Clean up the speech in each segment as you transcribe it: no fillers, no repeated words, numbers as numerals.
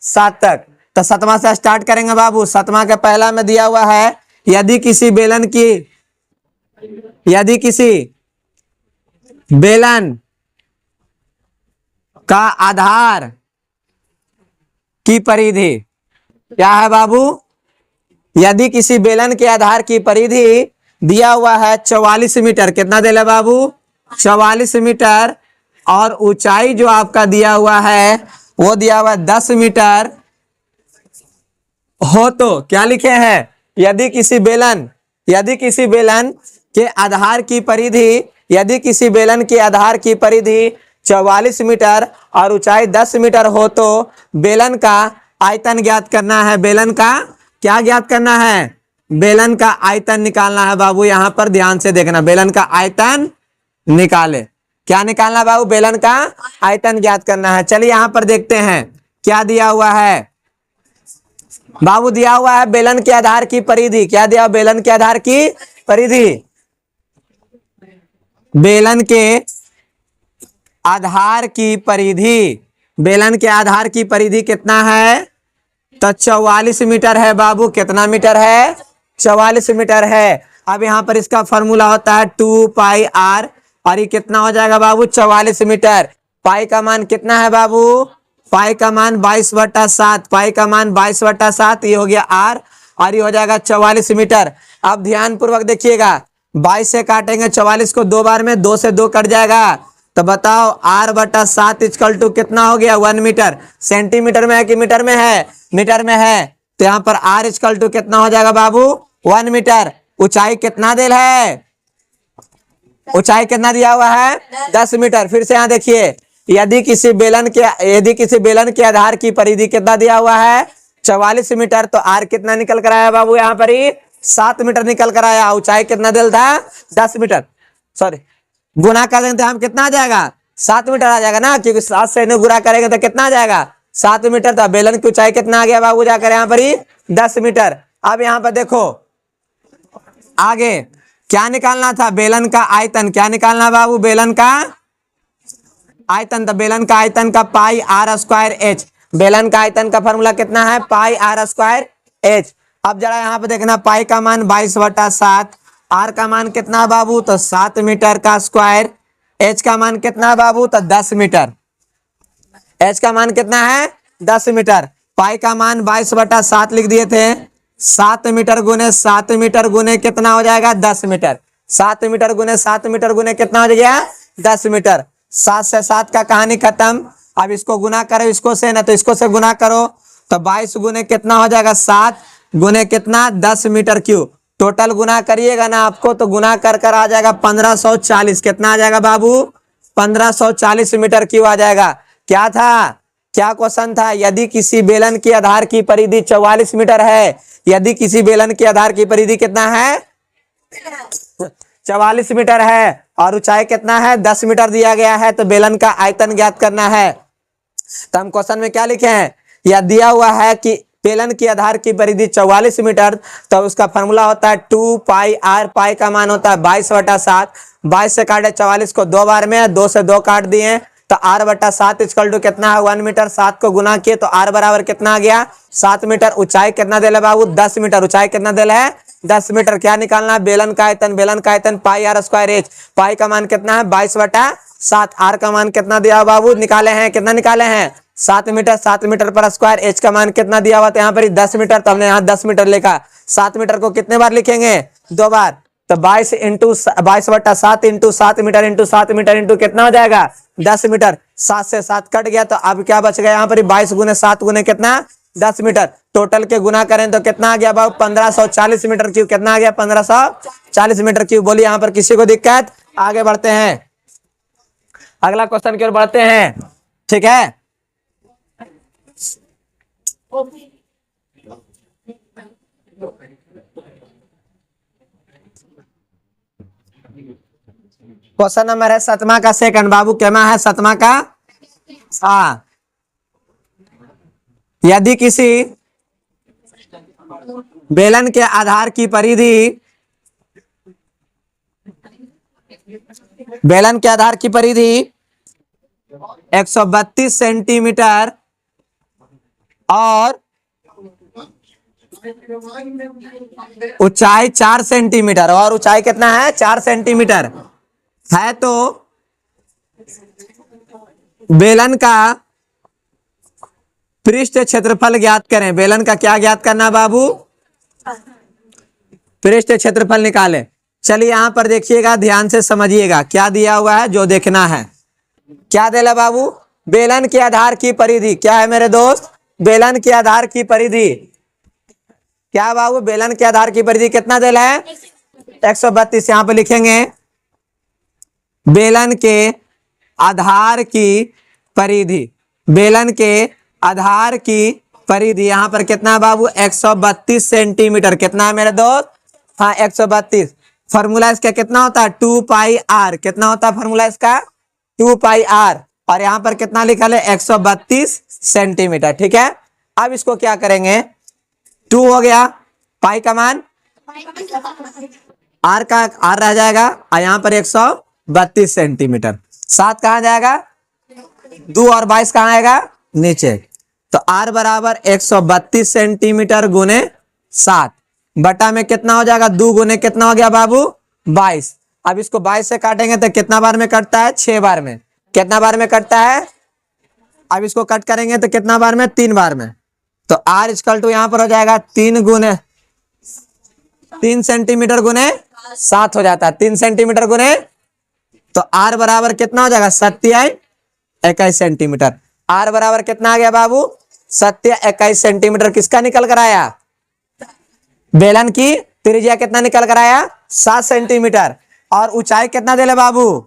7 तक। तो 7वां से स्टार्ट करेंगे बाबू। 7वां के पहला में दिया हुआ है, यदि किसी बेलन का आधार की परिधि क्या है बाबू? यदि किसी बेलन के आधार की परिधि दिया हुआ है 44 मीटर, कितना दे ले बाबू? 44 मीटर, और ऊंचाई जो आपका दिया हुआ है वो दिया हुआ है 10 मीटर हो, तो क्या लिखे हैं? यदि किसी बेलन के आधार की परिधि, यदि किसी बेलन के आधार की परिधि 44 मीटर और ऊंचाई 10 मीटर हो तो बेलन का आयतन ज्ञात करना है। बेलन का क्या ज्ञात करना है? बेलन का आयतन निकालना है बाबू। यहां पर ध्यान से देखना, बेलन का आयतन निकाले। क्या निकालना बाबू? बेलन का आयतन ज्ञात करना है। चलिए यहां पर देखते हैं क्या दिया हुआ है बाबू। दिया हुआ है बेलन के आधार की परिधि। क्या दिया? बेलन के आधार की परिधि। बेलन के आधार की परिधि, बेलन के आधार की परिधि कितना है? तो 44 मीटर है बाबू। कितना मीटर है? 44 मीटर है। अब यहां पर इसका फॉर्मूला होता है 2 पाई आर, और ये कितना हो जाएगा बाबू? 44 मीटर। पाई का मान कितना है बाबू? पाई का मान 22/7। पाई का मान 22/7, ये हो गया आर, और ये हो जाएगा 44 मीटर। अब ध्यान पूर्वक देखिएगा, 22 से काटेंगे 44 को 2 बार में, 2 से 2 कट जाएगा। तो बताओ r/7 इक्वल टू कितना हो गया? 1 मीटर। सेंटीमीटर में है कि मीटर में है? मीटर में है। तो यहाँ पर r इक्वल टू कितना हो जाएगा बाबू? 1 मीटर। ऊंचाई कितना दिया है? ऊंचाई कितना दिया हुआ है? 10 मीटर। फिर से यहाँ देखिए, यदि किसी बेलन के आधार की परिधि कितना दिया हुआ है? 44 मीटर। तो r कितना निकल कर आया बाबू? यहाँ पर ही 7 मीटर निकल कर आया। ऊंचाई कितना दिल था? 10 मीटर। सॉरी, गुना कर देंगे तो हम कितना आ जाएगा? 7 मीटर आ जाएगा ना, क्योंकि 7 से गुना करेंगे तो कितना आ जाएगा? 7 मीटर। तो बेलन की ऊंचाई कितना आ गया बाबू? जाकर यहाँ पर ही 10 मीटर। अब यहाँ पर देखो आगे क्या निकालना था? बेलन का आयतन। क्या निकालना बाबू? बेलन का आयतन। तो बेलन का आयतन का पाई आर स्क्वायर एच। बेलन का आयतन का फॉर्मूला कितना है? पाई आर स्क्वायर एच। अब जरा यहाँ पे देखना, पाई का मान 22/7, आर का मान कितना बाबू? तो 7 मीटर का स्क्वायर। एच का मान कितना बाबू? तो 10 मीटर। एच का मान कितना है? 10 मीटर। पाई का मान 22/7 लिख दिए थे। 7 मीटर गुने 7 मीटर गुने कितना हो जाएगा? 10 मीटर। 7 मीटर गुने 7 मीटर गुने कितना हो जाएगा? 10 मीटर। 7 से 7 का कहानी खत्म। अब इसको गुना करो इसको से, ना तो इसको से गुना करो। तो 22 गुने कितना हो जाएगा? 7 गुने कितना? 10 मीटर क्यूब। टोटल गुना करिएगा ना आपको, तो गुना कर कर आ जाएगा 1540। कितना आ जाएगा बाबू? 1540 मीटर क्यूब आ जाएगा। क्या था? क्या क्वेश्चन था? यदि किसी बेलन के आधार की परिधि 44 मीटर है, यदि किसी बेलन के आधार की परिधि कितना है? 44 मीटर है, और ऊंचाई कितना है? 10 मीटर दिया गया है। तो बेलन का आयतन ज्ञात करना है। तो हम क्वेश्चन में क्या लिखे हैं? यह दिया हुआ है कि बेलन की आधार की परिधि 44 मीटर, तो उसका फॉर्मूला होता है 2 पाई आर। पाई का मान होता है 22/7। 22 से काटे 44 को 2 बार में, 2 से 2 काट दिए, तो r/7 इक्वल टू कितना है? 1 मीटर। 7 को गुना किए तो r बराबर कितना आ गया? 7 मीटर। ऊंचाई कितना दिला बाबू? 10 मीटर। ऊंचाई कितना दिला है? 10 मीटर। क्या निकालना है? बेलन का आयतन। बेलन का आयतन पाई आर स्क्वायर एच। पाई का मान कितना है? 22/7। आर का मान कितना दिया बाबू? निकाले हैं। कितना निकाले हैं? 7 मीटर। 7 मीटर पर स्क्वायर। एच का मान कितना दिया हुआ? तो यहाँ पर 10 मीटर। तो हमने यहाँ 10 मीटर लिखा। 7 मीटर को कितने बार लिखेंगे? 2 बार। तो 22/7 into 7 metre into 7 metre into कितना हो जाएगा? 10 मीटर। 7 से 7 कट गया, तो अब क्या बच गया यहाँ पर? 22 गुने 7 गुने कितना? 10 मीटर। टोटल के गुना करें तो कितना आ गया बाबू? 1540 मीटर क्यूब। कितना आ गया? 1540 मीटर क्यूब। बोलिए यहाँ पर किसी को दिक्कत? आगे बढ़ते हैं, अगला क्वेश्चन की ओर बढ़ते हैं। ठीक है, क्वेश्चन नंबर है 7वां का सेकंड बाबू। क्या है? 7वां का हाँ। यदि किसी बेलन के आधार की परिधि, बेलन के आधार की परिधि 132 सेंटीमीटर और ऊंचाई 4 सेंटीमीटर, और ऊंचाई कितना है 4 सेंटीमीटर है। तो बेलन का पृष्ठ क्षेत्रफल ज्ञात करें। बेलन का क्या ज्ञात करना बाबू? पृष्ठ क्षेत्रफल निकालें। चलिए यहां पर देखिएगा, ध्यान से समझिएगा क्या दिया हुआ है, जो देखना है। क्या दिया बाबू? बेलन के आधार की परिधि क्या है मेरे दोस्त? बेलन के आधार की परिधि क्या बाबू? बेलन के आधार की परिधि कितना दिया है? 132। यहां पर लिखेंगे बेलन के आधार की परिधि। बेलन के आधार की परिधि यहां पर कितना बाबू? 132 सेंटीमीटर। कितना है मेरे दोस्त? हाँ 132। फॉर्मूला इसका कितना होता है? 2 पाई आर। कितना होता है फॉर्मूला इसका? 2 पाई आर। और यहां पर कितना लिखा है? 132 सेंटीमीटर। ठीक है, अब इसको क्या करेंगे? 2 हो गया, पाई का मान आर का आर रह जाएगा, और यहां पर 132 सेंटीमीटर। 7 कहां जाएगा? 2 और 22 कहां आएगा? नीचे। तो आर बराबर 132 सेंटीमीटर गुने 7 बटा में कितना हो जाएगा? 2 गुने कितना हो गया बाबू? 22। अब इसको 22 से काटेंगे तो कितना बार में कटता है? 6 बार में। कितना बार में कटता है? अब इसको कट करेंगे तो कितना बार में? 3 बार में। तो आर इक्वल टू यहां पर हो जाएगा 3 सेंटीमीटर गुने 7 हो जाता है। 3 सेंटीमीटर गुने, तो आर बराबर कितना हो जाएगा? 27 सेंटीमीटर। आर बराबर कितना आ गया बाबू? 27 सेंटीमीटर। किसका निकल कर आया? बेलन की त्रिज्या कितना निकल कर आया? 7 सेंटीमीटर। और ऊंचाई कितना दे ले बाबू?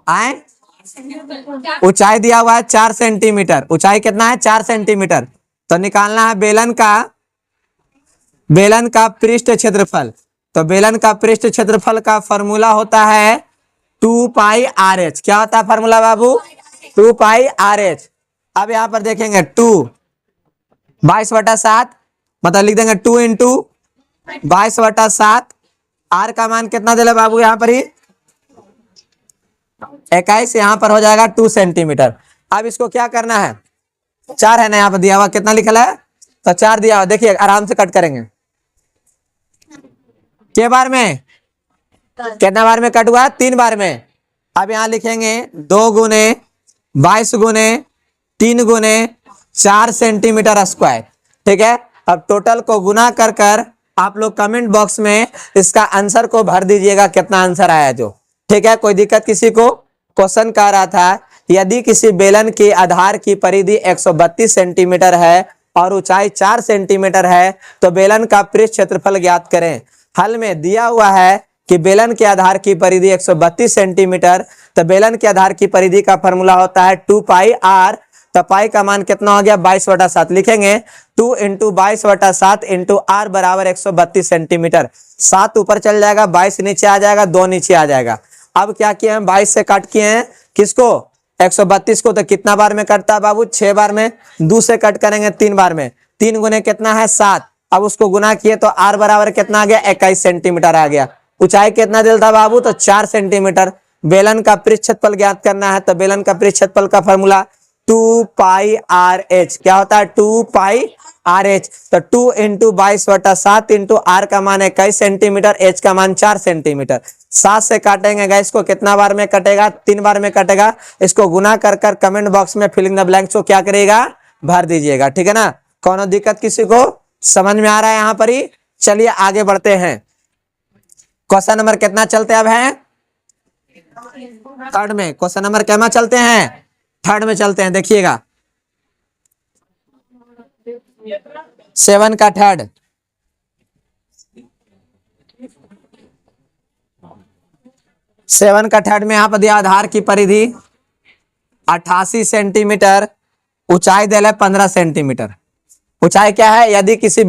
आए ऊंचाई दिया हुआ है 4 सेंटीमीटर। ऊंचाई कितना है? 4 सेंटीमीटर। तो निकालना है बेलन का पृष्ठ क्षेत्रफल। तो बेलन का पृष्ठ क्षेत्रफल का फॉर्मूला होता है 2 पाई आर एच। क्या होता है फॉर्मूला बाबू? 2 पाई आर एच। अब यहां पर देखेंगे 2 22/7, मतलब लिख देंगे 2 इंटू 22/7। आर का मान कितना दे बाबू? यहां पर ही 21। यहां पर हो जाएगा 2 सेंटीमीटर। अब इसको क्या करना है? 4 है ना यहाँ पर दिया हुआ, कितना लिखा है? तो 4 दिया हुआ। देखिए आराम से कट करेंगे। के बार में? कितना बार में कट हुआ? 3 बार में। अब यहां लिखेंगे 2 गुने 22 गुने 3 गुने 4 सेंटीमीटर स्क्वायर। ठीक है, अब टोटल को गुना कर कर आप लोग कमेंट बॉक्स में इसका आंसर को भर दीजिएगा, कितना आंसर आया जो। ठीक है, कोई दिक्कत किसी को? क्वेश्चन कह रहा था यदि किसी बेलन के आधार की परिधि 132 सेंटीमीटर है और ऊंचाई 4 सेंटीमीटर है तो बेलन का पृष्ठ क्षेत्रफल ज्ञात करें। हल में दिया हुआ है कि बेलन के आधार की परिधि 132 सेंटीमीटर, तो बेलन के आधार की परिधि का फॉर्मूला होता है 2 पाई आर। तो पाई का मान कितना हो गया? 22/7। लिखेंगे 2 इंटू 22/7 इंटू आर बराबर 132 सेंटीमीटर। 7 ऊपर चल जाएगा, 22 नीचे आ जाएगा, 2 नीचे आ जाएगा। अब क्या किए हैं? 22 से काट किए हैं किसको? 132 को। तो कितना बार में कटता है बाबू? 6 बार में। 2 से कट करेंगे 3 बार में। 3 गुने कितना है? 7। अब उसको गुना किए तो आर बराबर कितना आ गया? 21 सेंटीमीटर आ गया। ऊंचाई कितना दिल था बाबू? तो 4 सेंटीमीटर। बेलन का पृष्ठ क्षेत्रफल ज्ञात करना है, तो बेलन का पृष्ठ क्षेत्रफल का फॉर्मूला 2 पाई आर एच। क्या होता है? 2 पाई आर एच। तो 2 इंटू 22/7 इंटू आर का मान 21 सेंटीमीटर, एच का मान 4 सेंटीमीटर। 7 से काटेंगे गैस को, कितना बार में कटेगा? 3 बार में कटेगा। इसको गुना कर कर कमेंट बॉक्स में फिलिंग द ब्लैंक्स को क्या करेगा? भर दीजिएगा। ठीक है ना? कोनो दिक्कत किसी को? समझ में आ रहा है यहां पर ही? चलिए आगे बढ़ते हैं। क्वेश्चन नंबर कितना चलते अब है? 3rd में। क्वेश्चन नंबर क्या चलते हैं? 3rd में चलते हैं। देखिएगा 7 का 3rd। 7 का 3rd में यहां पर दिया आधार की परिधि 88 सेंटीमीटर, ऊंचाई दे है 15 सेंटीमीटर। ऊंचाई क्या है? यदि किसी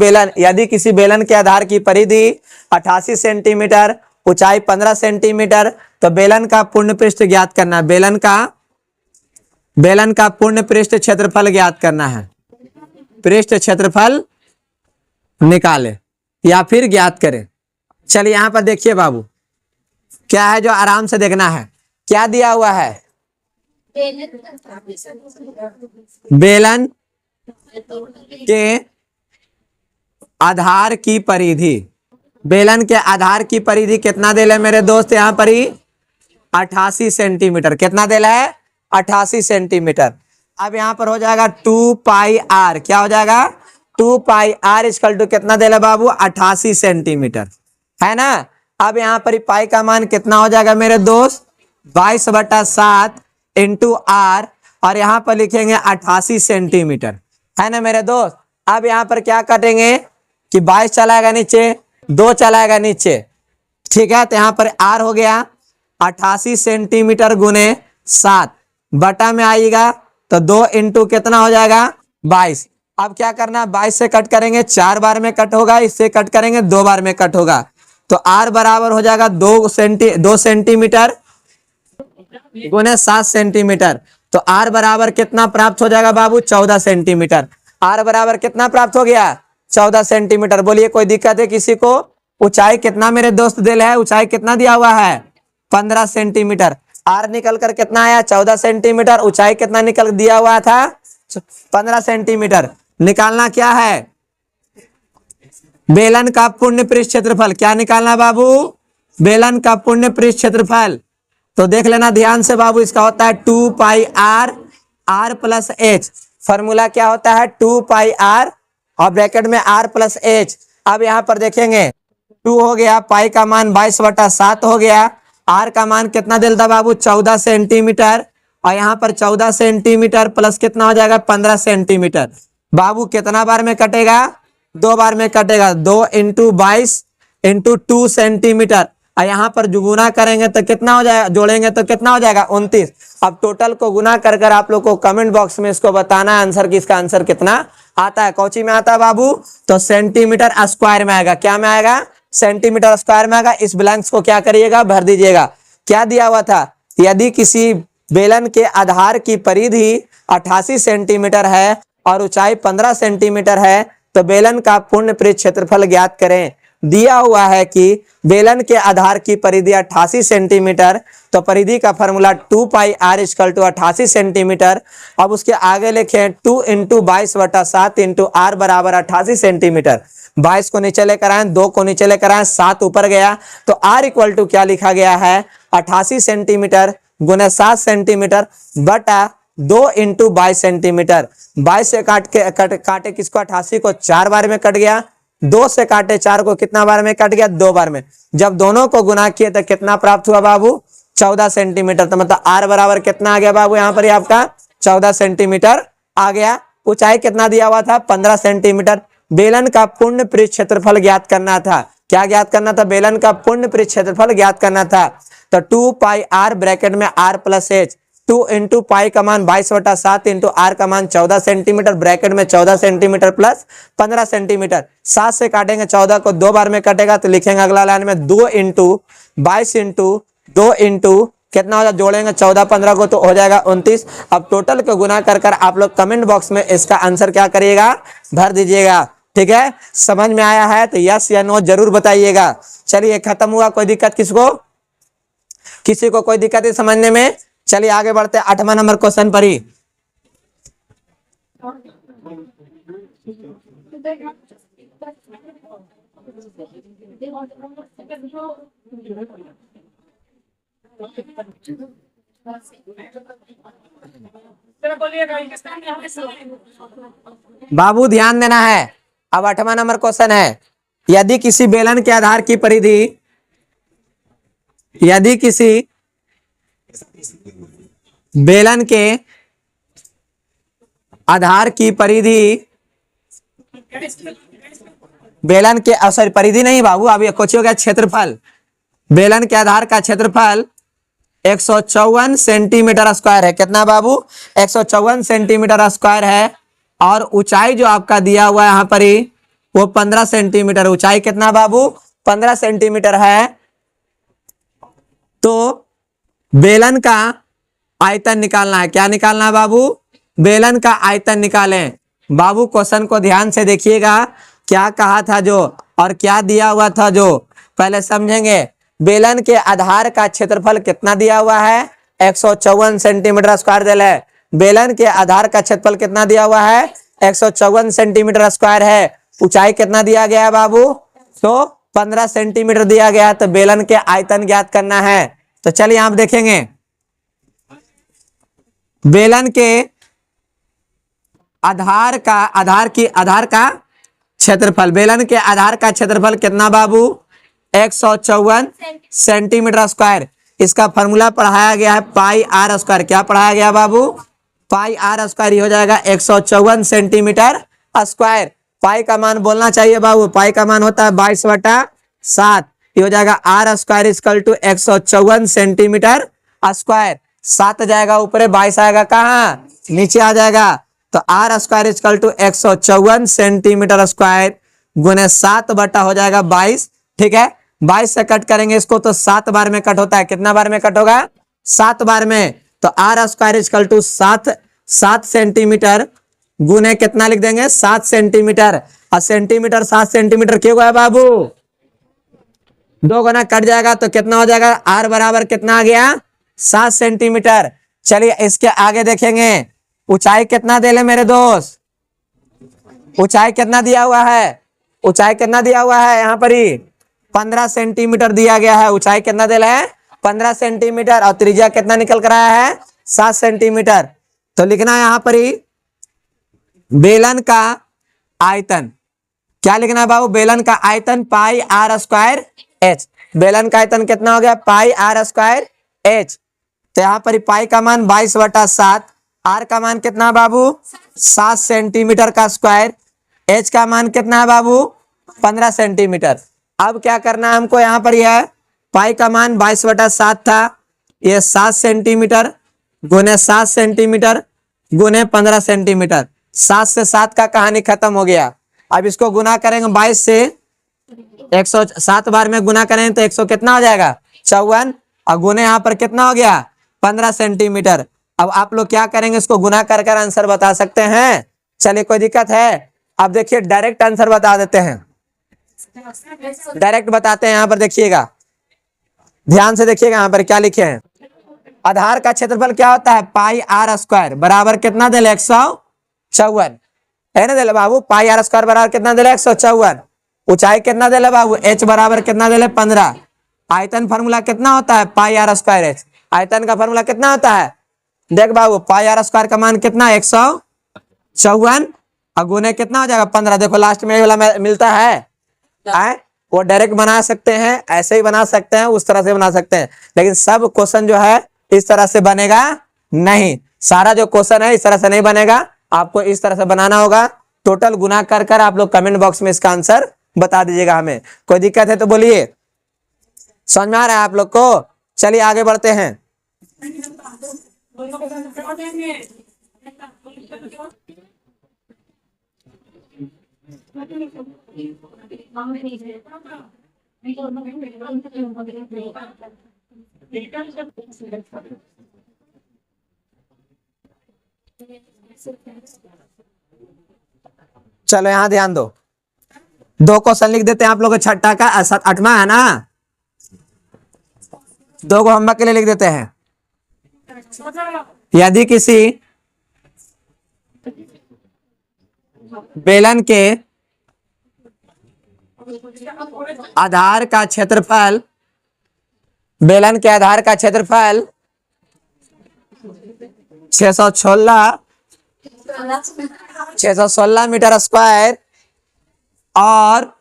बेलन के आधार की परिधि 88 सेंटीमीटर, ऊंचाई 15 सेंटीमीटर, तो बेलन का पूर्ण पृष्ठ ज्ञात करना है। बेलन का पूर्ण पृष्ठ क्षेत्रफल ज्ञात करना है। पृष्ठ क्षेत्रफल निकाले या फिर ज्ञात करें। चलिए यहां पर देखिए बाबू क्या है जो आराम से देखना है। क्या दिया हुआ है? बेलन के आधार की परिधि, बेलन के आधार की परिधि कितना देला है मेरे दोस्त यहाँ पर ही 88 सेंटीमीटर। कितना देला है 88 सेंटीमीटर। अब यहाँ पर हो जाएगा 2 पाई आर, क्या हो जाएगा 2 पाई आर इक्वल टू कितना देला बाबू 88 सेंटीमीटर, है ना। अब यहाँ पर पाई का मान कितना हो जाएगा मेरे दोस्त 22/7 इंटू आर, और यहाँ पर लिखेंगे 88 सेंटीमीटर, है ना मेरे दोस्त। अब यहाँ पर क्या कटेंगे कि 22 चलाएगा नीचे, 2 चलाएगा नीचे, ठीक है। तो यहाँ पर आर हो गया 88 सेंटीमीटर गुने 7, बटा में आएगा तो 2 इंटू कितना हो जाएगा 22। अब क्या करना 22 से कट करेंगे 4 बार में कट होगा, इससे कट करेंगे 2 बार में कट होगा, तो आर बराबर हो जाएगा 2 सेंटीमीटर गुने 7 सेंटीमीटर। तो आर बराबर कितना प्राप्त हो जाएगा बाबू 14 सेंटीमीटर। आर बराबर कितना प्राप्त हो गया 14 सेंटीमीटर। बोलिए कोई दिक्कत है किसी को। ऊंचाई कितना मेरे दोस्त दिल है, ऊंचाई कितना दिया हुआ है 15 सेंटीमीटर। आर निकल कर कितना आया 14 सेंटीमीटर, ऊंचाई कितना निकल दिया हुआ था 15 सेंटीमीटर। निकालना क्या है बेलन का पूर्ण पृष्ठ क्षेत्रफल। क्या निकालना बाबू बेलन का पूर्ण पृष्ठ क्षेत्रफल। तो देख लेना ध्यान से बाबू, इसका होता है 2 pi r, r plus H. Formula क्या होता है 2 पाई आर और ब्रैकेट में आर प्लस एच। अब यहाँ पर देखेंगे 2 हो गया, पाई का मान 22/7 हो गया, आर का मान कितना दिलता बाबू 14 सेंटीमीटर, और यहाँ पर 14 सेंटीमीटर प्लस कितना हो जाएगा 15 सेंटीमीटर। बाबू कितना बार में कटेगा 2 बार में कटेगा, 2 इंटू 22 इंटू 2 सेंटीमीटर, और यहाँ पर जो गुना करेंगे तो कितना हो जाएगा, जोड़ेंगे तो कितना हो जाएगा 29। अब टोटल को गुना कर कर आप लोग को कमेंट बॉक्स में इसको बताना है आंसर की, इसका आंसर कितना आता है। कौची में आता है बाबू तो सेंटीमीटर स्क्वायर में आएगा। क्या में आएगा सेंटीमीटर स्क्वायर में आएगा। इस ब्लैंक्स को क्या करिएगा भर दीजिएगा। क्या दिया हुआ था, यदि किसी बेलन के आधार की परिधि 88 सेंटीमीटर है और ऊंचाई 15 सेंटीमीटर है तो बेलन का पूर्ण पृष्ठ क्षेत्रफल ज्ञात करें। दिया हुआ है कि बेलन के आधार की परिधि 88 सेंटीमीटर, तो परिधि का formula 2 pi r equal to 88 centimetre. अब उसके आगे लिखें 2 इंटू 22/7 इंटू आर बराबर 88 सेंटीमीटर। 22 को नीचे लेकर आए, 2 को नीचे लेकर आए, 7 ऊपर गया, तो आर इक्वल टू क्या लिखा गया है 88 सेंटीमीटर गुने 7 सेंटीमीटर बटा 2 इंटू 22 सेंटीमीटर। 22 से काटे किसको 88 को 4 बार में कट गया, 2 से काटे 4 को कितना बार में कट गया 2 बार में। जब दोनों को गुना किए तो कितना प्राप्त हुआ बाबू 14 सेंटीमीटर। तो मतलब आर बराबर कितना आ गया बाबू यहाँ पर आपका 14 सेंटीमीटर आ गया। ऊंचाई कितना दिया हुआ था 15 सेंटीमीटर। बेलन का पूर्ण पृष्ठ क्षेत्रफल ज्ञात करना था। क्या ज्ञात करना था बेलन का पूर्ण पृष्ठ क्षेत्रफल ज्ञात करना था। तो 2 पाई आर ब्रैकेट में r plus h, 2 into pi का मान 22/7 इंटू आर का मान 14 सेंटीमीटर ब्रैकेट में 14 सेंटीमीटर प्लस 15 सेंटीमीटर। 7 से काटेंगे 14 को 2 बार में कटेगा तो लिखेंगे अगला लाइन में 2 इंटू 22 इंटू 2 इंटू कितना हो जाएगा, जोड़ेंगे 14 15 को तो हो जाएगा 29। अब टोटल को गुना कर कर आप लोग कमेंट बॉक्स में इसका आंसर क्या करिएगा भर दीजिएगा। ठीक है, समझ में आया है तो यस या नो जरूर बताइएगा। चलिए खत्म हुआ, कोई दिक्कत किसी को कोई दिक्कत है समझने में। चलिए आगे बढ़ते हैं 8वां नंबर क्वेश्चन पर ही। बाबू ध्यान देना है। अब 8वां नंबर क्वेश्चन है, यदि किसी बेलन के आधार की परिधि, यदि किसी बेलन के आधार की परिधि, बेलन के सॉरी परिधि नहीं बाबू, अभी कुछ हो गया क्षेत्रफल। बेलन के आधार का क्षेत्रफल 154 सेंटीमीटर स्क्वायर है। कितना बाबू 154 सेंटीमीटर स्क्वायर है, और ऊंचाई जो आपका दिया हुआ है यहाँ पर ही वो 15 सेंटीमीटर। ऊंचाई कितना बाबू 15 सेंटीमीटर है। तो बेलन का आयतन निकालना है। क्या निकालना है बाबू बेलन का आयतन निकालें। बाबू क्वेश्चन को ध्यान से देखिएगा, क्या कहा था जो और क्या दिया हुआ था जो, पहले समझेंगे। बेलन के आधार का क्षेत्रफल कितना दिया हुआ है 154 सेंटीमीटर स्क्वायर दिया है। बेलन के आधार का क्षेत्रफल कितना दिया हुआ है 154 सेंटीमीटर स्क्वायर है। ऊंचाई कितना दिया गया है बाबू? तो 15 सेंटीमीटर दिया गया है। तो बेलन के आयतन ज्ञात करना है। तो चलिए आप देखेंगे बेलन के आधार का क्षेत्रफल, बेलन के आधार का क्षेत्रफल कितना बाबू? 154 सेंटीमीटर स्क्वायर। इसका फॉर्मूला पढ़ाया गया है पाई आर स्क्वायर। क्या पढ़ाया गया बाबू? पाई आर स्क्वायर। हो जाएगा 154 सेंटीमीटर स्क्वायर। पाई का मान बोलना चाहिए बाबू। पाई का मान होता है 22/7। ये हो जाएगा r square equal to 154 centimetre square. 7 जाएगा ऊपर, 22 आएगा कहाँ? नीचे आ जाएगा। तो r square equal to 154 centimetre square गुने 7 बटा हो जाएगा 22। ठीक है, 22 से कट करेंगे इसको तो 7 बार में कट होता है। कितना बार में कट होगा? 7 बार में। तो r square equal to 7 centimetre गुने कितना लिख देंगे? 7 सेंटीमीटर। और सेंटीमीटर 7 सेंटीमीटर क्यों है बाबू? 2 गुना कट जाएगा तो कितना हो जाएगा? आर बराबर कितना आ गया? 7 सेंटीमीटर। चलिए इसके आगे देखेंगे ऊंचाई कितना दे ले मेरे दोस्त? ऊंचाई कितना दिया हुआ है? ऊंचाई कितना दिया हुआ है? यहाँ पर ही 15 सेंटीमीटर दिया गया है। ऊंचाई कितना दे है? 15 सेंटीमीटर। और त्रिज्या कितना निकल कर आया है? 7 सेंटीमीटर। तो लिखना है यहाँ पर ही बेलन का आयतन। क्या लिखना है बाबू? बेलन का आयतन पाई आर स्क्वायर एच। बेलन का आयतन कितना हो गया? पाई आर स्क्वायर एच। तो यहाँ पर पाई का मान 22/7, आर का मान कितना है बाबू? 7 सेंटीमीटर का स्क्वायर, एच का मान कितना है बाबू? 15 सेंटीमीटर। अब क्या करना है हमको? यहाँ पर यह पाई का मान 22/7 था, ये 7 सेंटीमीटर गुने 7 सेंटीमीटर गुने 15 सेंटीमीटर। 7 से 7 का कहानी खत्म हो गया। अब इसको गुना करेंगे 22 से, 107 बार में गुना करेंगे तो 100 कितना हो जाएगा? 54। और गुने यहाँ पर कितना हो गया? 15 सेंटीमीटर। अब आप लोग क्या करेंगे? इसको गुना कर कर आंसर बता सकते हैं। चलिए कोई दिक्कत है? अब देखिए डायरेक्ट आंसर बता देते हैं, डायरेक्ट बताते हैं। यहाँ पर देखिएगा, ध्यान से देखिएगा यहाँ पर क्या लिखे हैं। आधार का क्षेत्रफल क्या होता है? पाई आर स्क्वायर बराबर कितना दे? 154 है ना दे बाबू? पाई आर स्क्वायर बराबर कितना दे? 154। ऊंचाई कितना दे बाबू? एच बराबर कितना दे? 15। आयतन फार्मूला कितना होता है? पाई आर स्क्वायर एच। आयतन का फार्मूला कितना होता है? देख बाबू, पाई आर स्क्वायर का मान कितना? 154 और गुने कितना हो जाएगा? 15। देखो लास्ट में वाला मिलता है। वो डायरेक्ट बना सकते हैं, ऐसे ही बना सकते हैं, उस तरह से बना सकते हैं, लेकिन सब क्वेश्चन जो है इस तरह से बनेगा नहीं। सारा जो क्वेश्चन है इस तरह से नहीं बनेगा, आपको इस तरह से बनाना होगा। टोटल गुना कर कर आप लोग कमेंट बॉक्स में इसका आंसर बता दीजिएगा हमें। कोई दिक्कत है तो बोलिए। समझ में आ रहा है आप लोग को? चलिए आगे बढ़ते हैं। चलो यहां ध्यान दो, 2 क्वेश्चन लिख देते हैं आप लोग। छठा का 8वां है ना, 2 को होमवर्क के लिए लिख देते हैं। यदि किसी बेलन के आधार का क्षेत्रफल, बेलन के आधार का क्षेत्रफल 616 मीटर स्क्वायर और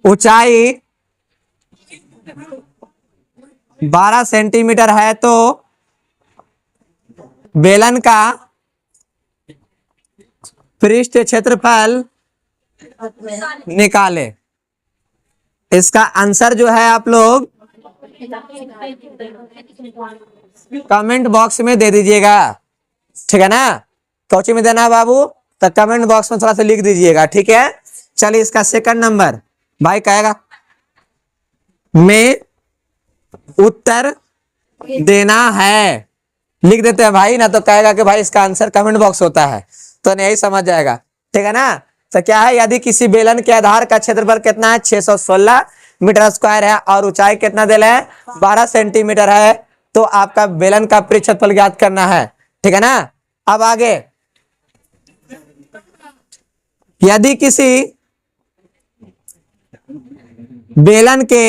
ऊंचाई 12 सेंटीमीटर है, तो बेलन का पृष्ठ क्षेत्रफल निकाले। इसका आंसर जो है आप लोग कमेंट बॉक्स में दे दीजिएगा, ठीक है ना? कोची में देना है बाबू, तो कमेंट बॉक्स में थोड़ा सा लिख दीजिएगा, ठीक है? चलिए इसका सेकंड नंबर भाई कहेगा में उत्तर देना है, लिख देते हैं भाई ना, तो कहेगा कि भाई इसका आंसर कमेंट बॉक्स होता है, तो नहीं समझ जाएगा, ठीक है ना? तो क्या है? यदि किसी बेलन के आधार का क्षेत्रफल कितना है? 616 मीटर स्क्वायर है और ऊंचाई कितना दिला है? 12 सेंटीमीटर है, तो आपका बेलन का पृष्ठ क्षेत्रफल ज्ञात करना है, ठीक है ना? अब आगे, यदि किसी बेलन के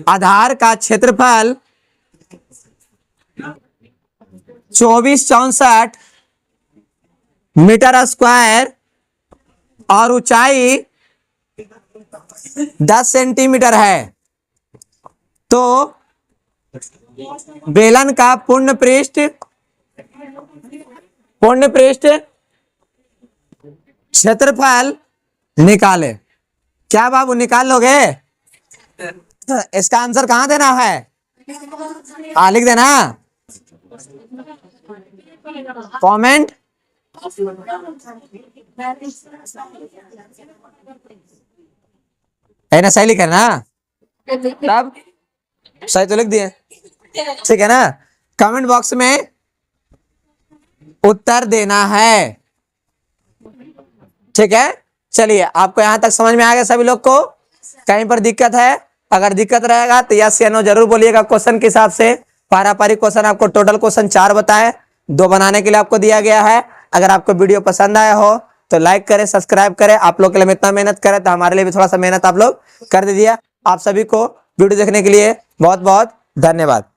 आधार का क्षेत्रफल 2464 मीटर स्क्वायर और ऊंचाई 10 सेंटीमीटर है, तो बेलन का पूर्ण पृष्ठ क्षेत्रफल निकाले। क्या बाबू निकाल लोगे? इसका आंसर कहां देना है? लिख देना कमेंट। है ना, सही लिखा ना? तब सही तो लिख दिए, ठीक है ना? कमेंट बॉक्स में उत्तर देना है, ठीक है? चलिए, आपको यहां तक समझ में आ गया सभी लोग को? कहीं पर दिक्कत है? अगर दिक्कत रहेगा तो यस या नो जरूर बोलिएगा। क्वेश्चन के हिसाब से पारापारी क्वेश्चन आपको टोटल क्वेश्चन 4 बताए, 2 बनाने के लिए आपको दिया गया है। अगर आपको वीडियो पसंद आया हो तो लाइक करें, सब्सक्राइब करें। आप लोग के लिए हम इतना मेहनत करें तो हमारे लिए भी थोड़ा सा मेहनत आप लोग कर दीजिए। आप सभी को वीडियो देखने के लिए बहुत बहुत धन्यवाद।